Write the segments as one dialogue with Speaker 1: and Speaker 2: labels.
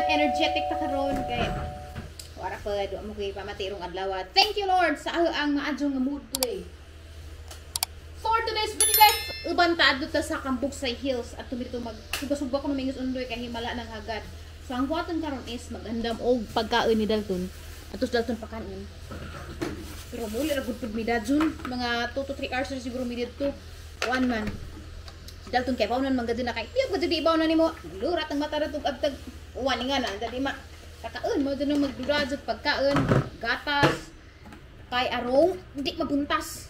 Speaker 1: energetic ta karon kay wala pa do mo kay pamatirong adlaw. Thank you Lord sa ang maadjong nga mood today. For today's video guys, uban ta adto ta sa Cambugsay Hills at tumito magsuba-suba ko namingis undoy kay himala ng hagad. So ang buhaton karon is magandam og pagkaon ni Dalton. Atos Dalton pakanon. Pero muli ra gud pud mi dadjun mga 2 to 3 hours na siguro mi dito. One man. Si Dalton kay paunon mangadin na kay tiyog gud di ibaw na nimo. Lurat ang mata ra tug abtag uwan nga na dali ma kakaon mo dun magdudadjot pagkaon, gatas kay arong hindi mabuntas.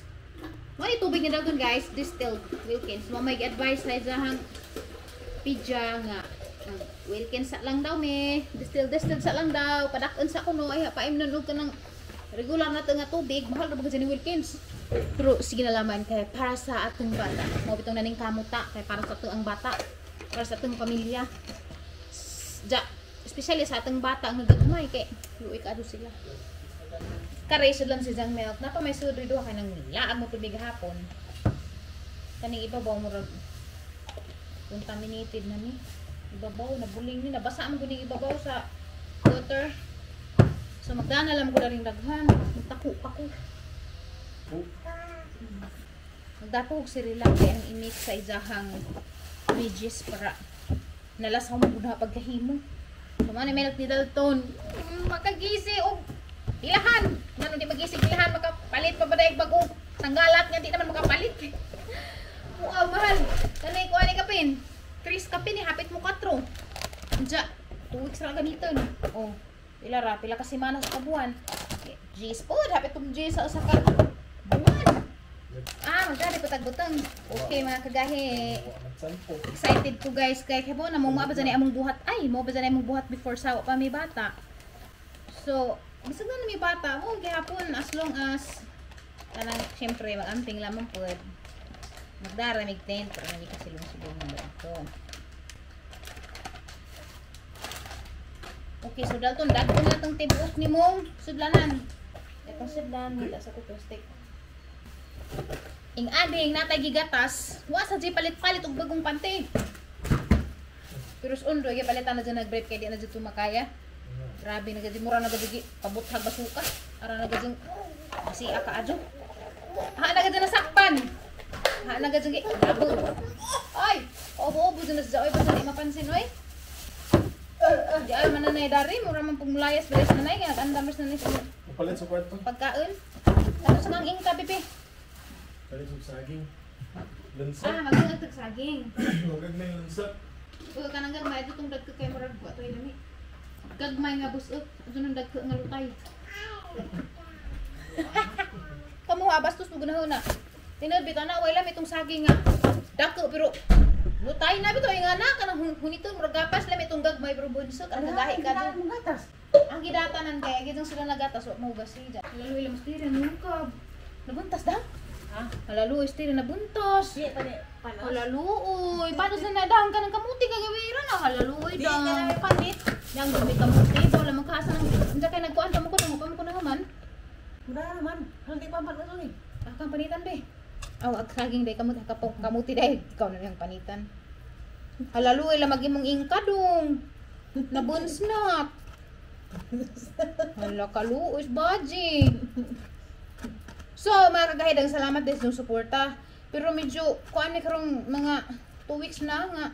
Speaker 1: May tubig ni Dalton guys, distilled Wilkins. Mo may advice sa jahang pidya nga Wilkins sa lang daw me, distilled sa lang daw, padakon sa kuno ay paimnon og kanang regular na nga tubig, mahal ra ba ni Wilkins. Pero sige na laman kay para sa atong bata. Mo bitong naning kamuta kay para sa atong bata, para sa atong pamilya. Especially sa atong bata ang nagagmay kay luoy kaado sila. Kareso lang si Jang Milk. Napa may sudri do kay nang laag mo tubig hapon. Kaning ibabaw mo ra contaminated na ni. Ibabaw na buling ni nabasa man gud ibabaw sa water. So magdana lang ko ring daghan. Magtako ako. Magdako og sirila kay ang imix sa ijahang veggies para nalasaw mo gud pagkahimo. Kumani Milk ni Dalton. Makagisi og ilahan. Ngano di magisig ilahan makapalit pa ba daig bag-o tanggalat nga di naman makapalit. Wow, mahal. Kanay ko ani kapin. 3 kapin ni hapit mo 4. Unja 2 weeks ra gamiton. Oh, pila ra pila ka semana sa kabuan. G's pod hapit tong G's sa usa ka buwan. Magdari pa tagbutang. Okay mga kagahi. Excited ko guys kay kabo na mo maabot ni among buhat. Ay, mo ba ni among buhat before sa pa may bata. So, bisag na may bata mo gihapon as long as kanang syempre magamping lamang pod. Magdara mig tent para nagi kasilong-silong mo ito. Okay, so Dalton dagko na tong tibuok nimong sudlanan. Etong sudlan nila sa plastic. Ing ading natay gigatas, wa sa di palit-palit og bagong pante. Pero undo gi palitan na dyan nag-break kay di na dyan tumakaya. Grabe na gadi mura na gadi pabuthag basuka. Ara na gadi si aka adyo. Ha na gadi nasakpan. Ha na gadi labo. Ay, obo dun sa oy basta di mapansin oy. Di ay man na dari mura man pong mulayas beres na nay nga andam na ni
Speaker 2: palit sa kwarto.
Speaker 1: Pagkaon. Tapos nang ingka pipi.
Speaker 2: Palit sa saging. Lansa.
Speaker 1: Magdagdag saging.
Speaker 2: Magag na yung lansa.
Speaker 1: O kanang gagmay ito tong dagko kay murag buhat oy lami. Gagmay nga busok, dunong dagko nga lutay. Kamu bastos mo gunahon na. Tinod bitaw na way lam itong saging nga. Dako pero lutay na bitaw nga na kanang huniton murag gapas lam itong gagmay pero bunsok ang gagahi ka din. Ang gidatanan kay gidong sila nagatas wa mo gasi diyan. Lalo ila mas tira nukab. Nabuntas da? Ha? Lalo is tira nabuntas.
Speaker 3: Di pa ni panos.
Speaker 1: Halaluoy, paano sa nadahang ka ng kamuti kagawira na? Halaluoy
Speaker 3: Di
Speaker 1: daw.
Speaker 3: ka na panit.
Speaker 1: Yang gamit kamuti, daw lamang kaasa ng... Hindi kayo nagkuhan, tamo ko na naman.
Speaker 3: Mura naman. Hindi pa man na ni.
Speaker 1: Kang panitan be. Aw, saging day kamuti day. Ikaw na lang panitan. Halaluoy, lamagi mong ingkadong. Nabunsnat. Hala kaluoy, baji. So, mga kagahidang salamat din sa suporta. Pero medyo, kuan ni karong mga 2 weeks na nga.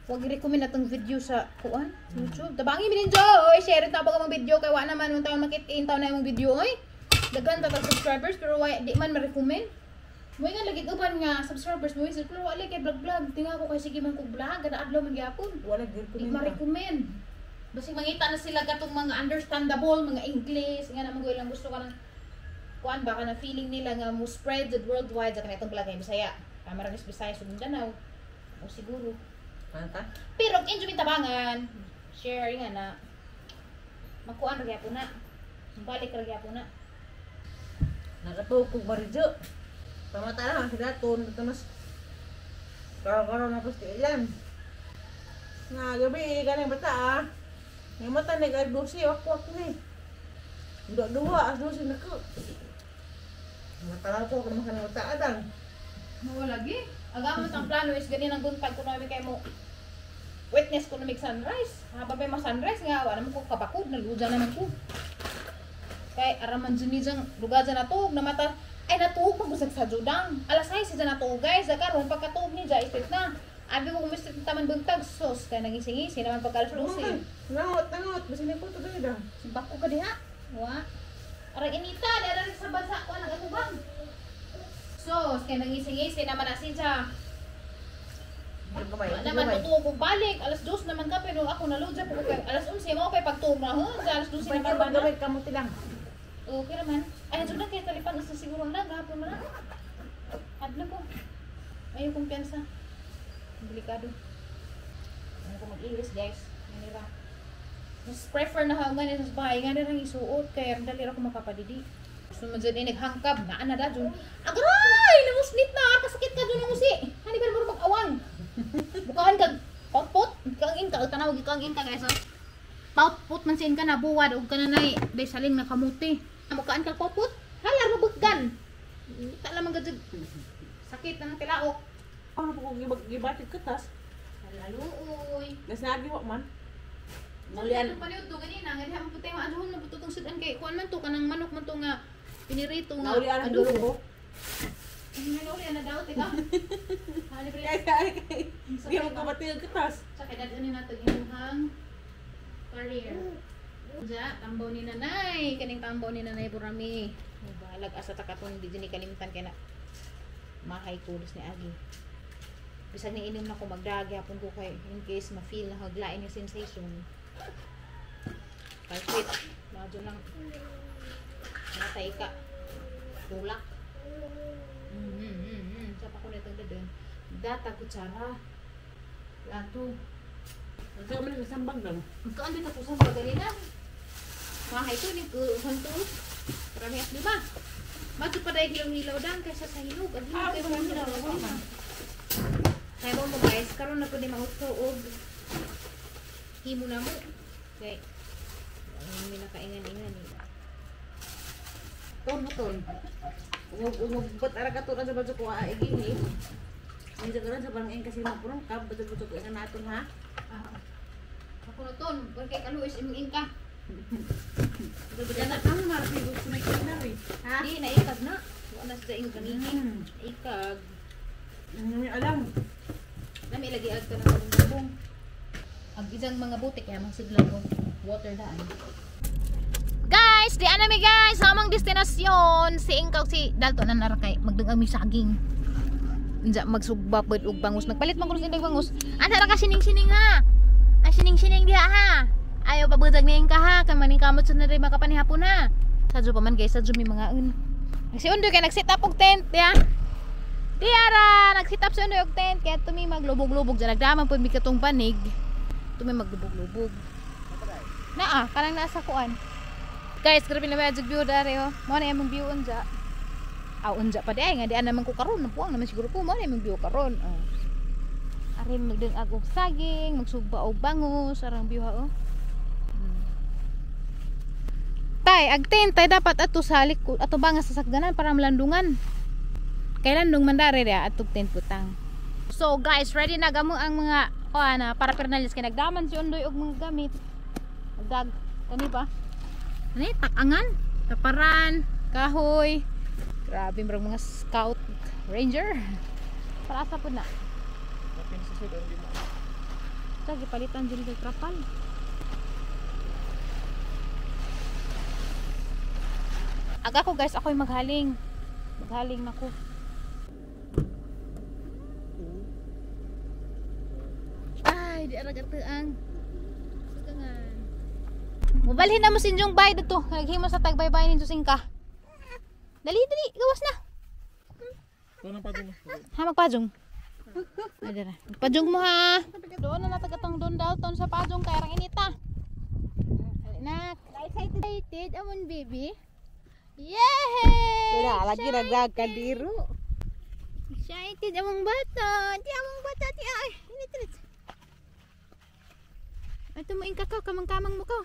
Speaker 1: Huwag i-recommend na itong video sa kuan, YouTube. Tabangi mi ninyo! Oy, share it na pa kamang video. Kaya wala naman yung taon makitain taon na yung video. Oy, dagan tatag subscribers. Pero di man ma-recommend. Mo nga lagi uban nga subscribers mo. Pero wala kay vlog-vlog. Tinga ko kay sige man kong vlog. Gada adlaw man gyapon.
Speaker 3: Wala
Speaker 1: Di ma-recommend. Basta mangita na sila katong mga understandable, mga English. Nga naman lang gusto ka ng kuan baka na feeling nila nga mo spread it worldwide sa kanitong vlog ng Bisaya. Maragis Bisaya sa Mindanao. O siguro.
Speaker 3: Anta?
Speaker 1: Pero enjoy tabangan. Share nga na. Magkuan ra gyapon na. Balik ra gyapon na.
Speaker 3: Nakatog kog baridyo. Pamata na si Daton. Ito mas karo-karo na pasti ilan. Nga gabi ganing bata ah. Yung mata nag-adusi. Wak-wak ni. Dua-dua. Adusi na ko. Natalaw ko kung makanang mata adang.
Speaker 1: Mao lagi. Agamot ang plano is ganin ang buntag kuno kay mo. Wait brightness ko na mig sunrise. Habang may sunrise nga, wala naman ko kabakod, naluja naman ko. Kay araman dyan niyang lugar dyan natug na mata. Ay natug pag-usag sa judang. Alas 6 siya natug guys. Karon pagkatug ni dyan, istit na. Abi ko kumistit taman bugtag sos. Kaya nagising-isi naman pagkalas 12.
Speaker 3: Nangot. Basta niya po ito doon.
Speaker 1: Simbak ko ka diha. Wa. Arang inita, dara sa bansa ko nagatubang. Sos, kaya nagising-isi naman na siya. Wala naman tutuwa ko balik. Alas 2 naman ka pero ako naludya po kay alas 11 mo kay pagtuog na hun. Sa alas 12 na ba na?
Speaker 3: Kamuti lang.
Speaker 1: Okay naman. Ay, dyan na kaya talipan isa siguro na. Gahapon mo na. Adlo ko. Ayaw kumpiyansa. Delikado. Ayaw ko mag-iris guys. Manira. Mas prefer na hangan sa bahay. Nga na lang isuot. Kaya dali ako makapadidi. Gusto mo dyan nagangkab. Naan na da dyan. Agray! Namusnit na. Kasakit ka dyan ng musi. Hani ba naman mag-awang? Bukahan kag potpot. Kangin ka. Tanawag kangin ka guys. Potpot man sin ka na. Buwad. Huwag ka na na. Besaling na kamuti. Bukaan kag potpot. Halar mo buggan. Ita lamang gajud. Sakit na ng tilaok.
Speaker 3: Ano po kung gibatid katas?
Speaker 1: Halaluoy.
Speaker 3: Nasabi mo man.
Speaker 1: Mulian. Ano paniud to ganina. Nga diha mo putay maaduhon na bututong sudan kay kuan man to kanang manok man to nga pinirito nga.
Speaker 3: Naulian ang dulo ko.
Speaker 1: Naulian na daw tika. Hali pre.
Speaker 3: Kay. Di mo kabatid katas.
Speaker 1: Sa kay dadon ni nato imuhang career. Ja, tambaw ni nanay. Kaning tambaw ni nanay Burami. Balag asa takaton di ni kalimtan kay na. Mahay kulos ni Agi. Bisag ni inom na ko magdagi hapon ko kay in case ma-feel na haglain yung sensation. Kalpit. Medyo lang. Matay ka. Tulak. Sa pa ko na itong dadon. Data kutsara. Lato.
Speaker 3: Ang sa man sambag lang.
Speaker 1: Kaan dito po sa pagalinan. Mahay ko ni hanto. Marami at lima. Mato pa dahil hilaw-hilaw dan kaysa sa hinog. At hinog kayo kung hilaw. Kaya mo guys, karon na po di mautsoog. Himo na mo. Okay. Hindi na kaingan-ingan eh.
Speaker 3: Ton. Umubot ara ka to sa bajo ko aigini. Hindi ka sa barangay kasi mapurong ka betul-betul ko na naton ha.
Speaker 1: Ako na ton, kay kaluis iming ka.
Speaker 3: Betul-betul na kami marami gusto na kinari. Ha?
Speaker 1: Di na ikag na. Wala sa ing kanini. Ikag.
Speaker 3: Hindi alam.
Speaker 1: Nami lagi ag ka ng bubong. Ang isang mga butik ya magsiglang ko. Water daan. Guys, di anami guys, samang destinasyon si Ingkaw si Dalton na narakay magdungang mi saging. Unja magsugbapod og bangus. Nagpalit man ko sa bangus. Anta ra ka sining-sining ha. Ay sining-sining diha ha. Ayaw pa budag ni Ingka ha, kay maning kamot sunod rin makapanihapon ha. Sadyo pa man guys, sadyo mi mga un. Si Undoy kay nag-set up og tent diha. Diara, nag-set up si Undoy og tent kaya tumi maglubog-lubog dyan. Nagdaman po mi katong panig. Tumi maglubog-lubog. Naa, kanang nasa kuan. Guys, grabe na magic view dari oh. Mo na imong view unja. Unja pa di ay nga di naman ko karon, napuang naman siguro ko mo na imong view karon. Oh. Ari magdeng agog saging, magsugba og bangus, sarang view ha oh. Tay, agtin tay dapat ato salik ko ato ba nga sasagdanan para malandungan. Kailan dong mandare dia atog tent putang. So guys, ready na gamo ang mga kuan para pernalis kay nagdaman si Undoy og mga gamit. Dag kani ba? Ani takangan, taparan, kahoy. Grabe marang mga scout ranger. Para asa pud na.
Speaker 2: Napin sa sudan di mo.
Speaker 1: Sa gipalitan dili kay trapal. Aga ko guys, ako'y maghaling. Maghaling nako. Ay, di ara gatuang. Sugangan. Mubalhin na mo sinjong bay dito. Naghimo sa tagbay-bay ninyo singka. Dali, gawas na.
Speaker 2: Ito na pagong.
Speaker 1: Ha, magpajong. Ay, dara. Magpajong mo ha. Doon na natagatang doon Dalton sa pajong kay arang inita. Nak, excited amon baby. Yay!
Speaker 3: Wala lagi nagdag kadiro.
Speaker 1: Excited among bata. Ti among bata ti ay. Init. Ato mo ing kakaw kamang-kamang mo ko.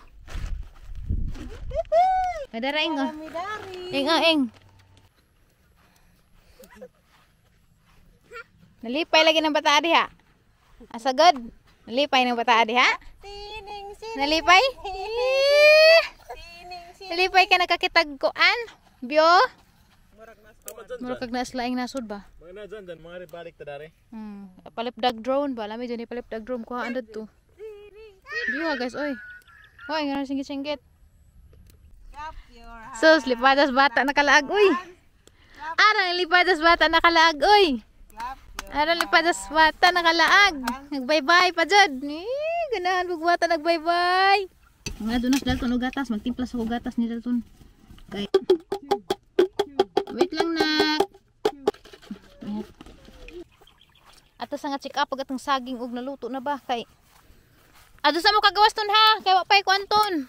Speaker 1: Madara ing oh. Ing oh ing. Nalipay lagi ng bata diha. Asagad. Nalipay ng bata adi ha?
Speaker 3: Sining, sining.
Speaker 1: Nalipay?
Speaker 3: Sining, sining.
Speaker 1: Nalipay ka nakakitagkuan? Bio?
Speaker 2: Tama dyan
Speaker 1: Mura kag naslaing nasod ba?
Speaker 2: Mga na dyan, mga balik ta dari.
Speaker 1: Palipdag drone ba? Lami dyan palipdag drone. Kuha andad to. Bio ha guys, oy. Hoy, nga singgit-singgit.
Speaker 3: Clap your hands.
Speaker 1: Sus, lipadas bata nakalaag, uy. Arang lipadas bata nakalaag, uy.
Speaker 3: Clap your
Speaker 1: Arang lipadas bata nakalaag. Nagbay-bye pa dyan. Ganahan pag bata nagbay-bye. Mga dunas dalton og gatas, magtimplas ako gatas ni dalton. Okay. Wait lang nak. Ato sa nga check up pag atong saging og naluto na ba kay. Ado sa mo kagawas ton ha, kay wapay kwanton.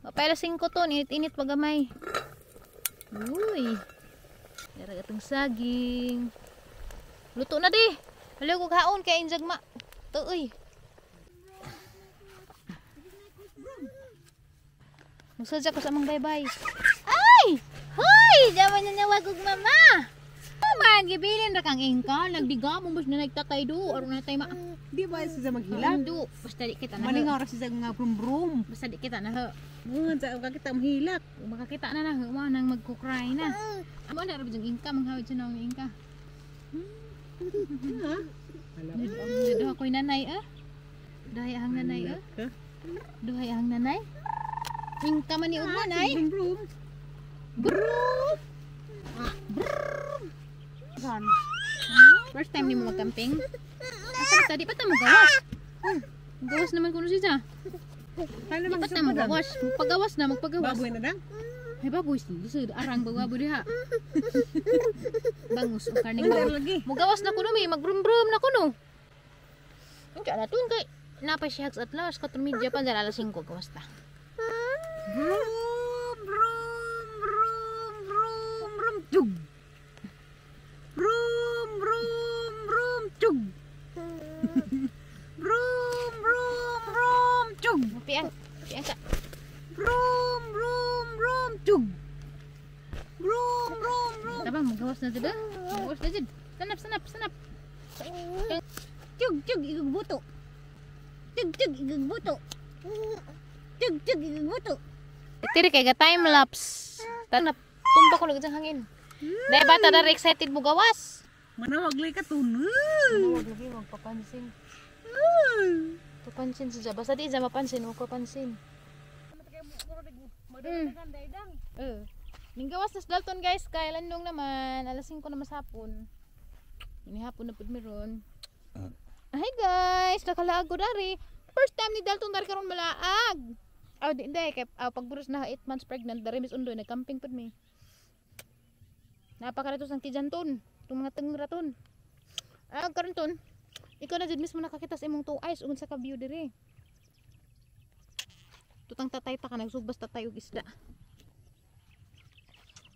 Speaker 1: Wapay la 5 ton, init-init pagamay. Uy. Dara atong saging. Luto na di. Haliw kog haon kay injag ma. Tuoy. Magsadya ko sa among bye-bye. Ay! Hoy! Daman na nawag og mama. Magibilin ra kang ingka, nagdiga mo mas na nagtatay do, aron na tay ma.
Speaker 3: Di ba siya maghilak?
Speaker 1: Do, basta di kita na.
Speaker 3: Maningaw ra siya nga brum-brum.
Speaker 1: Basta di kita na.
Speaker 3: Sa kita mahilak.
Speaker 1: Makakita na mo nang magko-cry na. Amo na ra bijang ingka manghawid siya nang ingka.
Speaker 3: Ha?
Speaker 1: Duha ko'y nanay Duhay ahang nanay Duhay ahang nanay. Ingka man ni og nanay.
Speaker 3: Brum-brum.
Speaker 1: Brum. Gan. First time ni mo magcamping. Asa tadi pa ta mo gawas? Gawas naman kuno siya.
Speaker 3: Ano
Speaker 1: Di
Speaker 3: naman
Speaker 1: pa ta mo gawas. Magpagawas na, magpagawas.
Speaker 3: Baboy na dang?
Speaker 1: Ay baboy si arang bagwabo diha. Bangus o karning
Speaker 3: Ano
Speaker 1: baboy.
Speaker 3: lagi?
Speaker 1: Mo gawas na kuno may magbrum-brum na kuno. Unsa na tun kay napay siya at lawas 4 media pa dala 5 gawas ta.
Speaker 3: Brum, brum, brum, brum, brum, tug. Brum, brum, brum, tug. Brum, brum, brum, tug.
Speaker 1: Piang ka.
Speaker 3: Brum, brum, brum, tug. Brum, brum, brum.
Speaker 1: Tabang mo gawas na jud. Gawas na jud. Sanap.
Speaker 3: Tug, tug, igagbuto. Tug, tug, igagbuto. Tug, tug, igagbuto.
Speaker 1: Tiri kay ga time lapse. Tanap tumba ko lagi sa hangin. Dai bata dari excited mo gawas.
Speaker 3: Manawag lay ka tun.
Speaker 1: Huwag lagi magpapansin. Papansin siya. Basta di siya mapansin, huwag papansin. Ning gawas na Dalton guys, kay landong naman. Alas 5 na masapon. Ini hapon na pud meron. Hi guys, nakalaag ko dari. First time ni Dalton dari karon malaag. Di kay pagburos na 8 months pregnant dari mis undoy nag-camping pud mi. Napakaratos ng tijanton, itong mga tengraton. Karon ton. Ikaw na jud mismo nakakita sa imong 2 eyes ug sa ka view dire. Tutang tatay ta ka nagsugbas tatay og isda.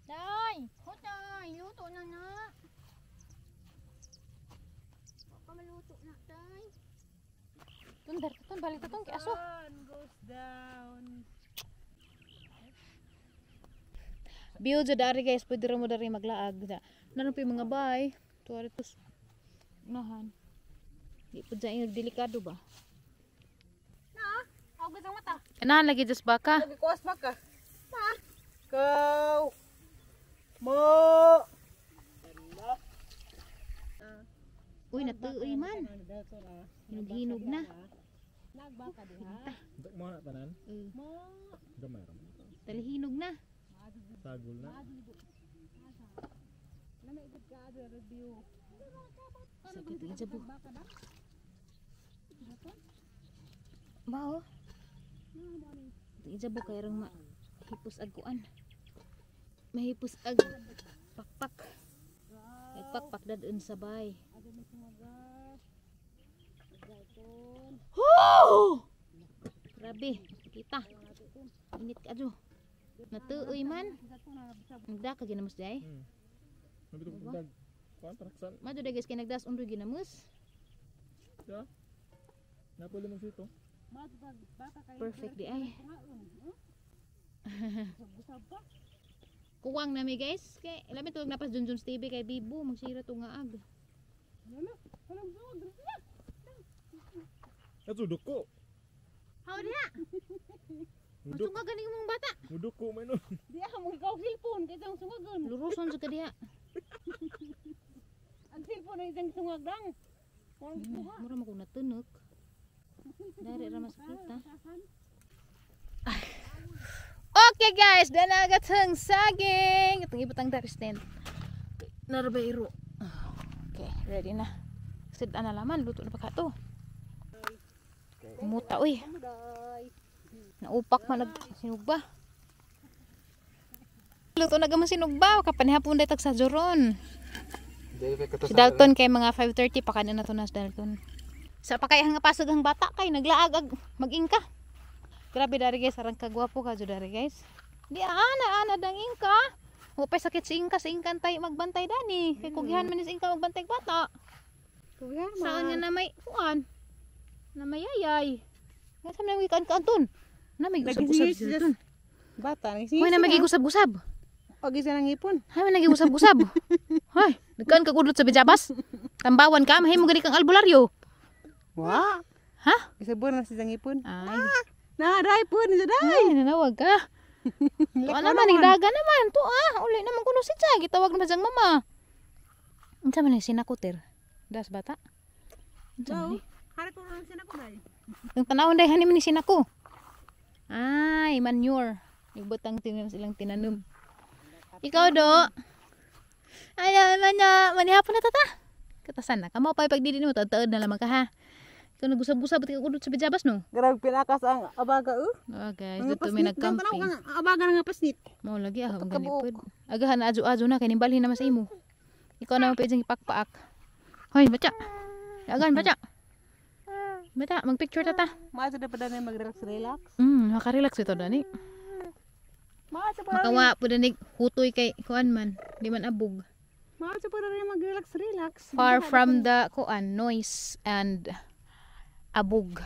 Speaker 1: Tay, hotay, luto na na. Pamaluto na tay. Tundar ka ton, balik ka ton kay aso.
Speaker 3: Sun goes down.
Speaker 1: View jud dari guys, pwede ra mo dari maglaag. Nanon pa yung mga bay. Tuwari tos. Unahan. Di po dyan yung delikado ba?
Speaker 3: Ako sa mata.
Speaker 1: Kanahan lagi just baka.
Speaker 3: Lagi kuwas ba ka? Kau. Mo.
Speaker 1: Uy, natuoy man. Hinog-hinog na.
Speaker 3: Nagbaka diha.
Speaker 2: Mo na tanan.
Speaker 3: Mo.
Speaker 2: Gamay ra.
Speaker 1: Talihinog na.
Speaker 2: Sagol na.
Speaker 3: Nanaigod ka ada review.
Speaker 1: Sakit lagi sa buh. Bao. Ito sa buh kay rang mahipos ag kuan. Mahipos ag pakpak. Nagpakpak dadun sa bay. Oh! Grabe, kita. Init ka adyo. Natuoy man. Nagdaka ginamos day.
Speaker 2: Mabito ko dag. Kuan taraksan.
Speaker 1: Mado day guys kay nagdas undoy ginamos.
Speaker 2: Ya. Napuli man sito.
Speaker 1: Perfect di ay. Kuwang na mi guys. Kay labi tuwag napas Junjun's TV kay Bibo magsira to nga ag.
Speaker 2: Sudok ko.
Speaker 1: How dia?
Speaker 2: Mudok.
Speaker 1: Sungag ganing mong bata.
Speaker 2: Mudok ko man.
Speaker 3: Dia mo ikaw cellphone kay tang sungagon.
Speaker 1: Luruson sa kadiya.
Speaker 3: Ang cellphone ay tang sungagdang.
Speaker 1: Mura mo ko natunog. Dari ra masakit ha. Okay guys, danagat hang saging. Itong ibutang daris din. Narbairo. Okay, ready na. Sid ana laman luto na pa ka to. Muta uy. Naupak man nagsinugba. Luto na gamang sinugba kapanihapon day tag sa Joron. Si Dalton kay mga 5:30 pa kanin na to na si Dalton. Sa pakay nga pasag ang bata kay naglaag mag-ingka. Grabe dari guys, arang kagwapo ka jo dari guys. Di ana dang ingka. Wa pa sakit si ingka, sa ingkan tay magbantay dani. Kay kugihan man si ingka magbantay bata.
Speaker 3: Kuya
Speaker 1: Saan nga na may kuan? Na mayayay. Nga sa nang wikan ka Anton. Na may gusab-gusab si Dalton.
Speaker 3: bata ni
Speaker 1: Hoy na magigusab-gusab.
Speaker 3: Pag isa nang ipon.
Speaker 1: Hay man nagigusab-gusab. Hoy, nagkan ka kudlot sa bijabas. Tambawan ka, mahay mo gani kang albularyo.
Speaker 3: Wa.
Speaker 1: Ha?
Speaker 3: Isa buwan na si sang ipon.
Speaker 1: Ay,
Speaker 3: Na dai pun isa dai.
Speaker 1: ay nanawag ka. Tuwa naman, nagdaga naman. Tuwa, uli naman kuno si Chay. Gitawag naman siyang mama. Unsa man ni sinakutir? Das bata? Unsa man ni?
Speaker 3: Hari ko lang sina ko dai.
Speaker 1: Yung tanawon day hanim ni sinako. Ay, manure. Ibutang silang tinanum. Ikaw do. Ay, manihapon na tata. Katasan na. Kamo pa pagdidi mo taud na lamang ka ha. Ikaw nagusab-gusab ka kudot sa bijabas no.
Speaker 3: Garag pinakas ang abaga
Speaker 1: Oh guys, dito may nagcamping.
Speaker 3: Abaga nga pasnit.
Speaker 1: Mao lagi ang ganipod. Agahan na adyo-adyo na kay nimbalhin naman sa imo. Ikaw na pwedeng ipakpaak. Hoy, baca. Agan baca. Baca, mag-picture tata.
Speaker 3: Maaso na pa dani mag-relax.
Speaker 1: Maka-relax ito dani.
Speaker 3: Maaso pa
Speaker 1: Makawa po dani hutoy kay kuan man, di man abog.
Speaker 3: Maaso pa dani mag-relax.
Speaker 1: Far from the kuan noise and abog.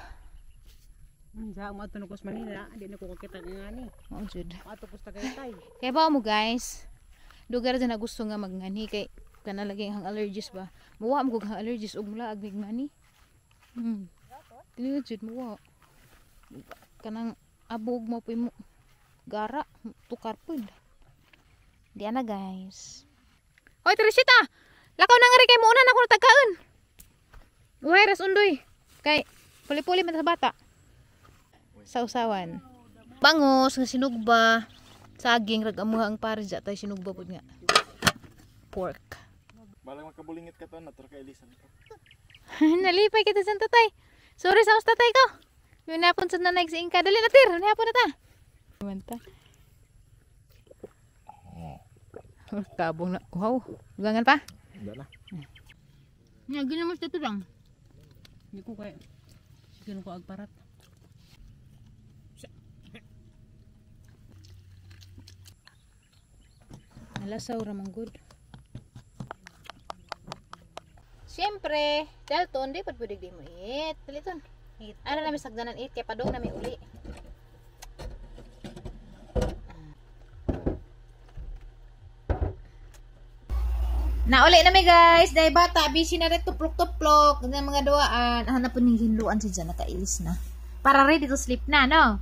Speaker 3: Sa mo ato ko sa Manila, di na ko kakita nga ni.
Speaker 1: Mao jud.
Speaker 3: Ato ko sa Tagaytay.
Speaker 1: Kaya ba mo guys, lugar dyan na gusto nga magngani kay kana lagi ang allergies ba. Muwa mo kung ang allergies og mula ag migmani. Dili jud muwa. Kanang abog mo puy mo gara tukar pud. Di ana guys. Hoy Teresita, lakaw na nga rin kay muuna na ko natagkaon. Uhay ras undoy. Kay puli-puli man sa bata. Sausawan. Bangos nga sinugba. Saging rag amuha ang parja tay sinugba pud nga. Pork.
Speaker 2: Balang makabulingit ka to na ka ilisan ko.
Speaker 1: Nalipay kita sa tatay. Sorry sa tatay ko. Yung napon sa nanay sa ingka. Dali na tir. Napon na ta. Manta. Kabong na. Wow. Ugangan pa?
Speaker 2: Wala na.
Speaker 1: Nga, ginamos dito lang.
Speaker 3: Hindi ko kaya. Sige ko agparat.
Speaker 1: Nalasaw ramang good. Siyempre, Dalton, di pa pwede di mo eat. Daliton. Ano namin sagdanan eat, kaya padong namin uli. Nauli na mi guys. Dahil bata, busy na rin tuplok-tuplok. Ganyan mga duwaan. Hanap po ng hinluan si Jan, nakailis na. Para ready to sleep na, no?